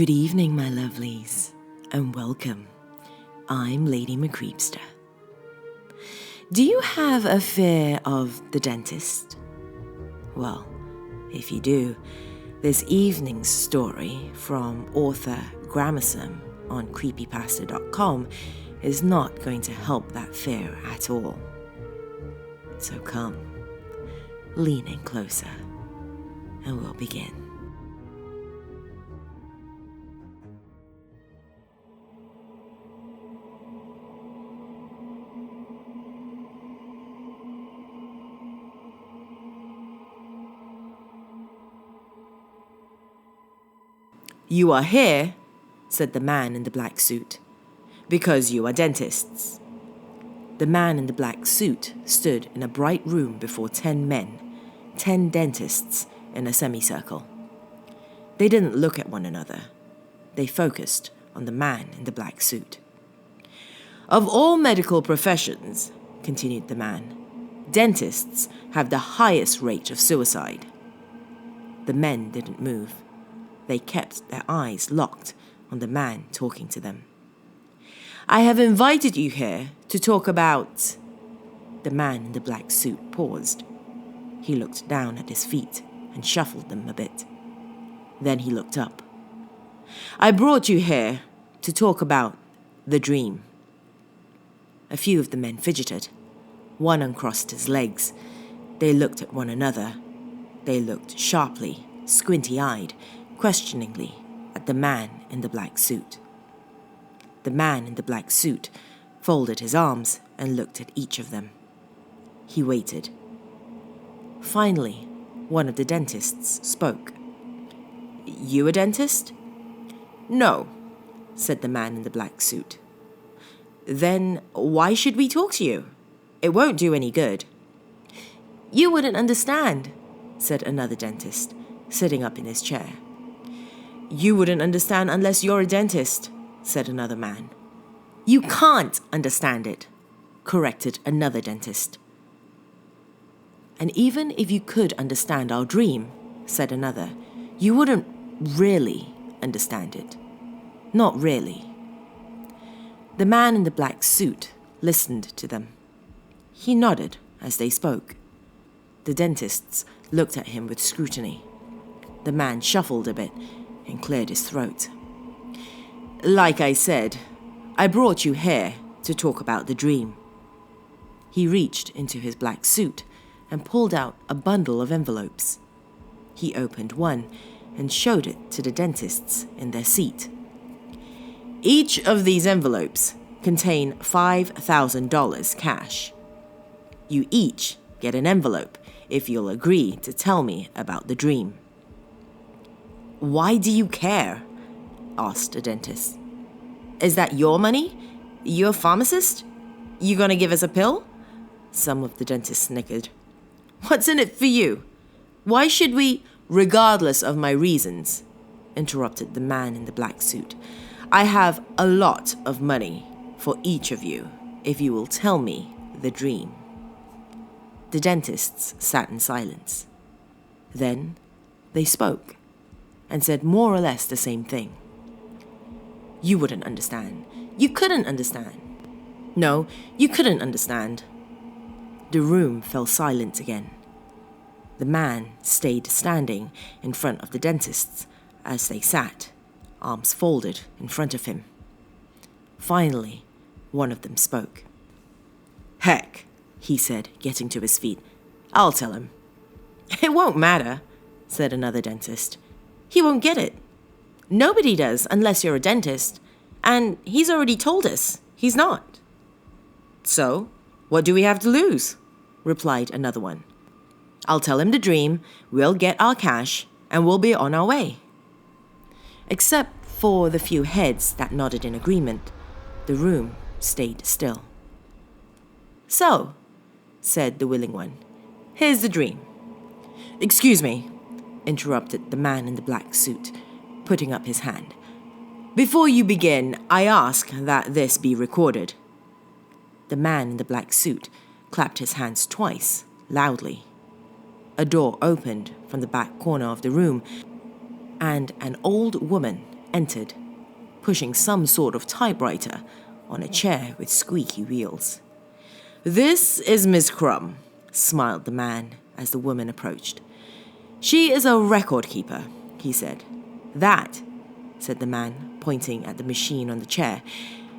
Good evening, my lovelies, and welcome. I'm Lady Creepypasta. Do you have a fear of the dentist? Well, if you do, this evening's story from author Grammersam on Creepypasta.com is not going to help that fear at all. So come, lean in closer, and we'll begin. "You are here," said the man in the black suit, "because you are dentists." The man in the black suit stood in a bright room before 10 men, 10 dentists in a semicircle. They didn't look at one another. They focused on the man in the black suit. "Of all medical professions," continued the man, "dentists have the highest rate of suicide." The men didn't move. They kept their eyes locked on the man talking to them. "I have invited you here to talk about..." The man in the black suit paused. He looked down at his feet and shuffled them a bit. Then he looked up. "I brought you here to talk about the dream." A few of the men fidgeted. One uncrossed his legs. They looked at one another. They looked sharply, squinty-eyed, questioningly at the man in the black suit. The man in the black suit folded his arms and looked at each of them. He waited. Finally, one of the dentists spoke. "You a dentist?" "No," said the man in the black suit. "Then why should we talk to you? It won't do any good." "You wouldn't understand," said another dentist, sitting up in his chair. "You wouldn't understand unless you're a dentist," said another man. "You can't understand it," corrected another dentist. "And even if you could understand our dream," said another, "you wouldn't really understand it. Not really." The man in the black suit listened to them. He nodded as they spoke. The dentists looked at him with scrutiny. The man shuffled a bit and cleared his throat. "Like I said, I brought you here to talk about the dream." He reached into his black suit and pulled out a bundle of envelopes. He opened one and showed it to the dentists in their seat. "Each of these envelopes contain $5,000 cash. You each get an envelope if you'll agree to tell me about the dream." "Why do you care?" asked a dentist. "Is that your money? You a pharmacist? You gonna give us a pill?" Some of the dentists snickered. "What's in it for you? Why should we..." "Regardless of my reasons," interrupted the man in the black suit, "I have a lot of money for each of you if you will tell me the dream." The dentists sat in silence. Then they spoke and said more or less the same thing. "You wouldn't understand. You couldn't understand. No, you couldn't understand." The room fell silent again. The man stayed standing in front of the dentists as they sat, arms folded in front of him. Finally, one of them spoke. "Heck," he said, getting to his feet. "I'll tell him." "It won't matter," said another dentist. "He won't get it. Nobody does unless you're a dentist, and he's already told us he's not." "So, what do we have to lose?" replied another one. "I'll tell him the dream, we'll get our cash, and we'll be on our way." Except for the few heads that nodded in agreement, the room stayed still. "So," said the willing one, "here's the dream." "Excuse me," interrupted the man in the black suit, putting up his hand. "Before you begin, I ask that this be recorded." The man in the black suit clapped his hands twice, loudly. A door opened from the back corner of the room, and an old woman entered, pushing some sort of typewriter on a chair with squeaky wheels. "This is Miss Crumb," smiled the man as the woman approached. "She is a record keeper," he said. "That," said the man, pointing at the machine on the chair,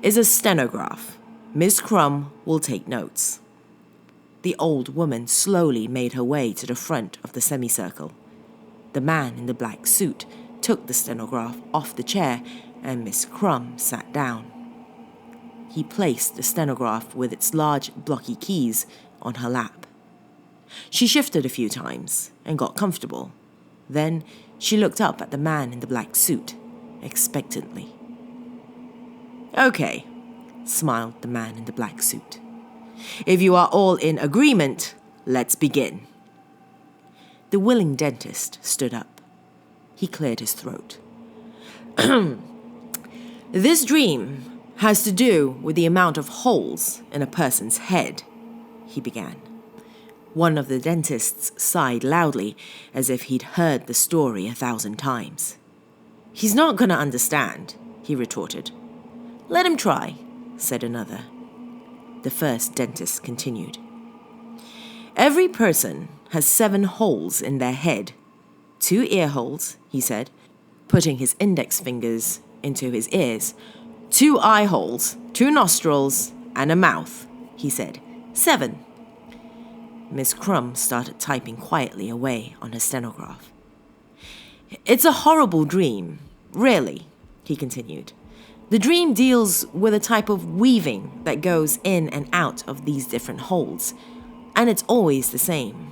"is a stenograph. Miss Crumb will take notes." The old woman slowly made her way to the front of the semicircle. The man in the black suit took the stenograph off the chair and Miss Crumb sat down. He placed the stenograph with its large blocky keys on her lap. She shifted a few times and got comfortable. Then she looked up at the man in the black suit, expectantly. "Okay," smiled the man in the black suit. "If you are all in agreement, let's begin." The willing dentist stood up. He cleared his throat. "This dream has to do with the amount of holes in a person's head," he began. One of the dentists sighed loudly, as if he'd heard the story 1,000 times. "He's not going to understand," he retorted. "Let him try," said another. The first dentist continued. "Every person has 7 holes in their head. 2 ear holes," he said, putting his index fingers into his ears. 2 eye holes, 2 nostrils, and a mouth," he said. 7. Miss Crumb started typing quietly away on her stenograph. "It's a horrible dream, really," he continued. "The dream deals with a type of weaving that goes in and out of these different holes, and it's always the same."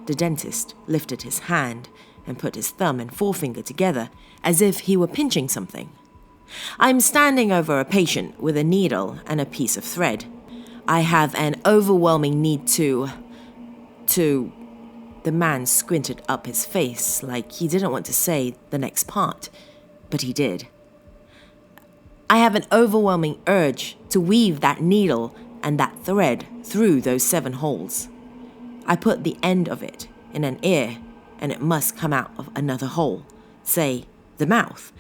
The dentist lifted his hand and put his thumb and forefinger together as if he were pinching something. "I'm standing over a patient with a needle and a piece of thread. I have an overwhelming need to... The man squinted up his face like he didn't want to say the next part, but he did. "I have an overwhelming urge to weave that needle and that thread through those 7 holes. I put the end of it in an ear, and it must come out of another hole, say, the mouth.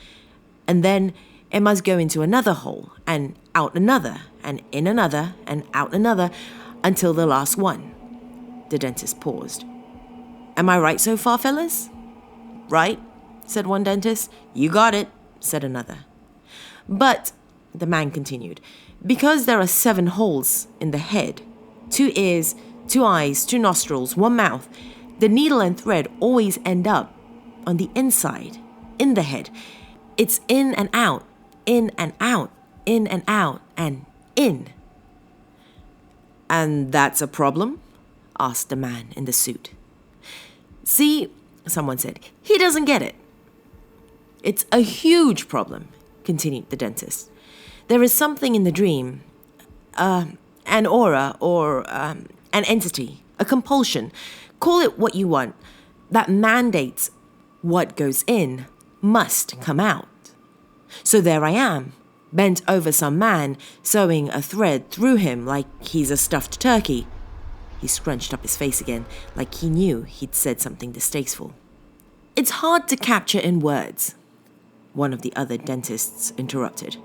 And then it must go into another hole, and out another, and in another, and out another, until the last one." The dentist paused. "Am I right so far, fellas?" "Right," said one dentist. "You got it," said another. "But," the man continued, "because there are 7 holes in the head, 2 ears, 2 eyes, 2 nostrils, 1 mouth, the needle and thread always end up on the inside, in the head. It's in and out, in and out, in and out, and in." "And that's a problem?" asked the man in the suit. "See," someone said, "he doesn't get it." "It's a huge problem," continued the dentist. "There is something in the dream, an aura or an entity, a compulsion, call it what you want, that mandates what goes in must come out. So there I am, bent over some man, sewing a thread through him like he's a stuffed turkey." He scrunched up his face again, like he knew he'd said something distasteful. "It's hard to capture in words," one of the other dentists interrupted.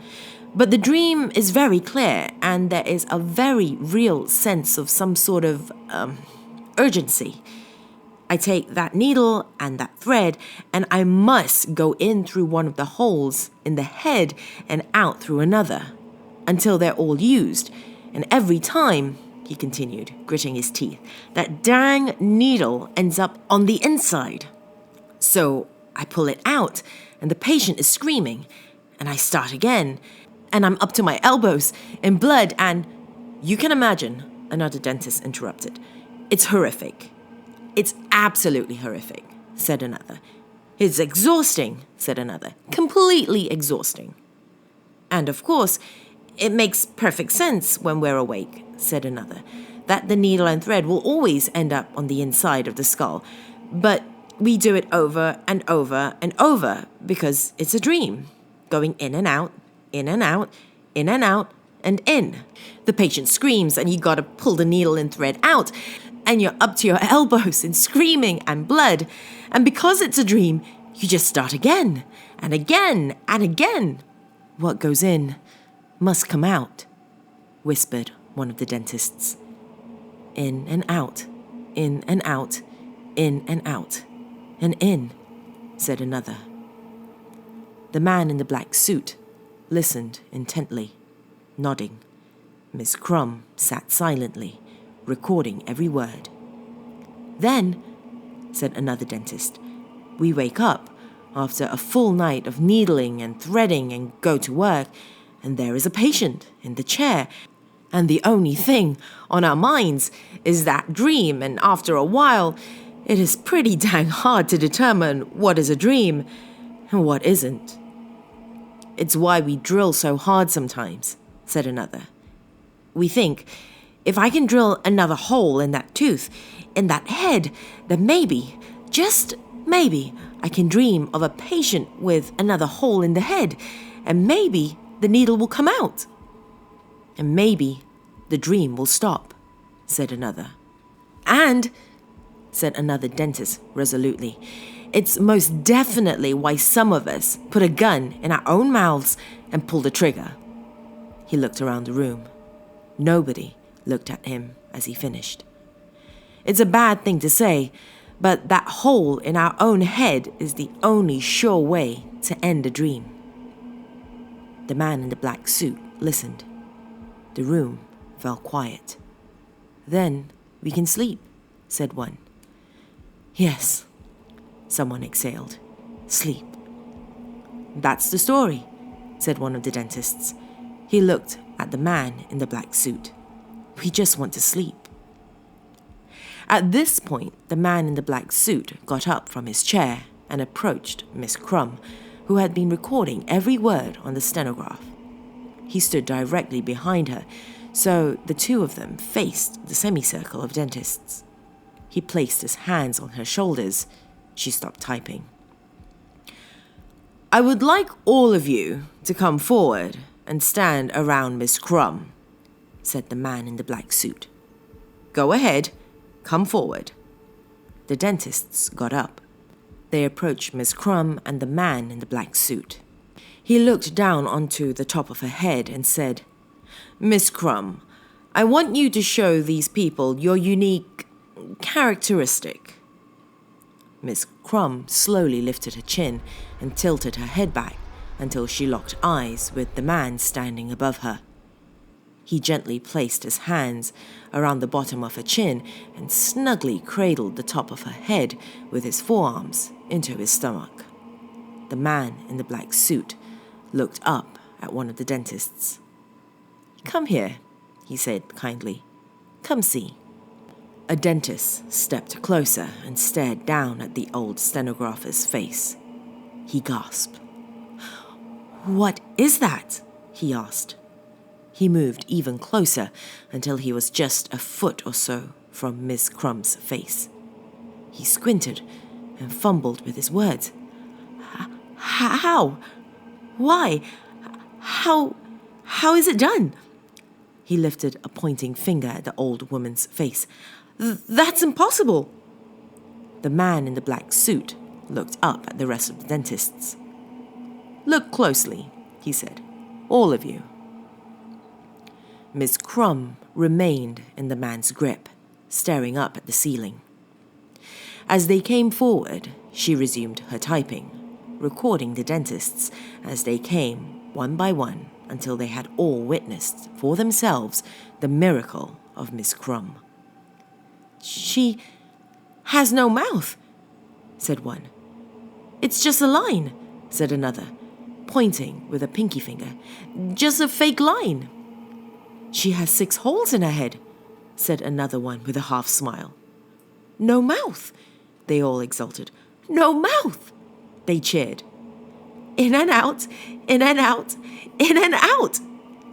"But the dream is very clear, and there is a very real sense of some sort of urgency. I take that needle and that thread, and I must go in through one of the holes in the head and out through another, until they're all used. And every time," he continued, gritting his teeth, "that dang needle ends up on the inside. So I pull it out, and the patient is screaming, and I start again, and I'm up to my elbows in blood, and..." "You can imagine," another dentist interrupted. "It's horrific. It's absolutely horrific," said another. "It's exhausting," said another. "Completely exhausting." "And of course, it makes perfect sense when we're awake," said another, "that the needle and thread will always end up on the inside of the skull. But we do it over and over and over because it's a dream, going in and out, in and out, in and out, and in. The patient screams and you gotta pull the needle and thread out, and you're up to your elbows in screaming and blood. And because it's a dream, You just start again, and again, and again. What goes in must come out, whispered one of the dentists. In and out, in and out, in and out, and in, said another. The man in the black suit listened intently, nodding. Miss Crumb sat silently, recording every word. Then, said another dentist, we wake up after a full night of needling and threading and go to work, and there is a patient in the chair, and the only thing on our minds is that dream, and after a while, it is pretty dang hard to determine what is a dream and what isn't. It's why we drill so hard sometimes, said another. We think, if I can drill another hole in that tooth, in that head, then maybe, just maybe, I can dream of a patient with another hole in the head, and maybe the needle will come out. And maybe the dream will stop, said another. And, said another dentist resolutely, it's most definitely why some of us put a gun in our own mouths and pull the trigger. He looked around the room. Nobody looked at him as he finished. It's a bad thing to say, but that hole in our own head is the only sure way to end a dream. The man in the black suit listened. The room fell quiet. Then we can sleep, said one. Yes, someone exhaled. Sleep. That's the story, said one of the dentists. He looked at the man in the black suit. We just want to sleep. At this point, the man in the black suit got up from his chair and approached Miss Crumb, who had been recording every word on the stenograph. He stood directly behind her, so the two of them faced the semicircle of dentists. He placed his hands on her shoulders. She stopped typing. I would like all of you to come forward and stand around Miss Crumb, said the man in the black suit. Go ahead, come forward. The dentists got up. They approached Miss Crumb and the man in the black suit. He looked down onto the top of her head and said, Miss Crumb, I want you to show these people your unique characteristic. Miss Crumb slowly lifted her chin and tilted her head back until she locked eyes with the man standing above her. He gently placed his hands around the bottom of her chin and snugly cradled the top of her head with his forearms into his stomach. The man in the black suit looked up at one of the dentists. Come here, he said kindly. Come see. A dentist stepped closer and stared down at the old stenographer's face. He gasped. What is that? He asked. He moved even closer until he was just a foot or so from Miss Crumb's face. He squinted and fumbled with his words. How? Why? How is it done? He lifted a pointing finger at the old woman's face. That's impossible. The man in the black suit looked up at the rest of the dentists. Look closely, he said. All of you. Miss Crumb remained in the man's grip, staring up at the ceiling. As they came forward, she resumed her typing, recording the dentists as they came one by one until they had all witnessed for themselves the miracle of Miss Crumb. She has no mouth, said one. It's just a line, said another, pointing with a pinky finger. Just a fake line. She has 6 holes in her head, said another one with a half smile. No mouth, they all exulted. No mouth, they cheered. In and out, in and out, in and out,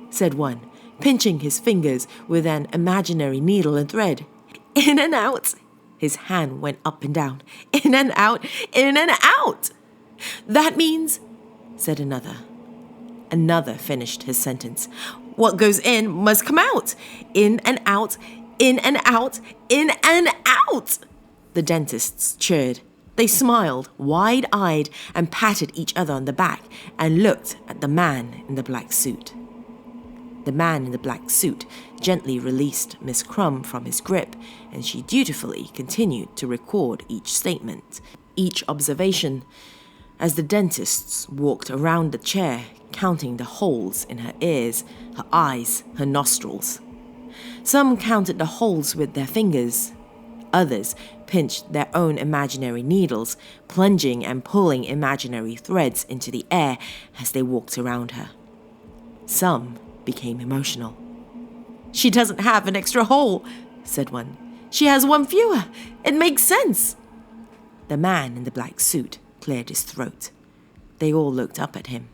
said one, pinching his fingers with an imaginary needle and thread. In and out. His hand went up and down. In and out, in and out. That means, said another. Another finished his sentence. What goes in must come out. In and out, in and out, in and out. The dentists cheered. They smiled, wide-eyed, and patted each other on the back and looked at the man in the black suit. The man in the black suit gently released Miss Crumb from his grip, and she dutifully continued to record each statement, each observation, as the dentists walked around the chair, counting the holes in her ears, her eyes, her nostrils. Some counted the holes with their fingers. Others pinched their own imaginary needles, plunging and pulling imaginary threads into the air as they walked around her. Some became emotional. "She doesn't have an extra hole," said one. "She has one fewer. It makes sense." The man in the black suit cleared his throat. They all looked up at him.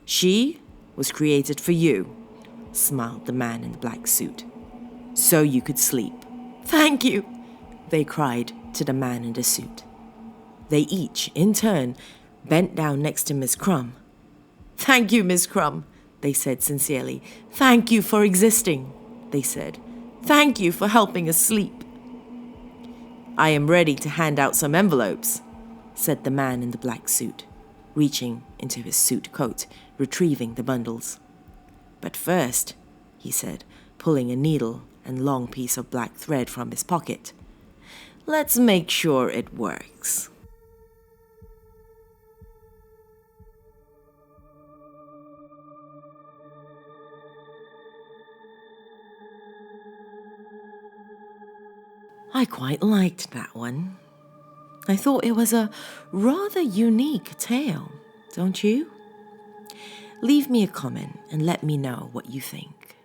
"She was created for you," smiled the man in the black suit, "so you could sleep." "Thank you," they cried to the man in the suit. They each, in turn, bent down next to Miss Crumb. "Thank you, Miss Crumb," they said sincerely. "Thank you for existing," they said. "Thank you for helping us sleep." "I am ready to hand out some envelopes," said the man in the black suit, reaching into his suit coat, retrieving the bundles. "But first," he said, pulling a needle and long piece of black thread from his pocket, "let's make sure it works." I quite liked that one. I thought it was a rather unique tale, don't you? Leave me a comment and let me know what you think.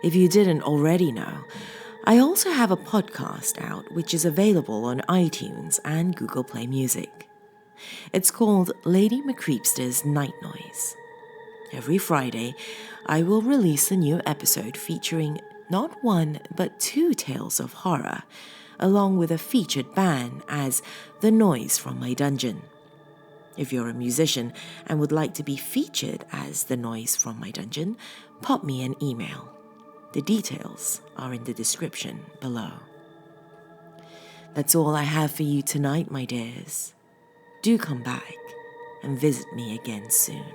If you didn't already know, I also have a podcast out which is available on iTunes and Google Play Music. It's called Lady McCreepster's Night Noise. Every Friday, I will release a new episode featuring not one but two tales of horror, along with a featured band as The Noise from My Dungeon. If you're a musician and would like to be featured as The Noise from My Dungeon, pop me an email. The details are in the description below. That's all I have for you tonight, my dears. Do come back and visit me again soon.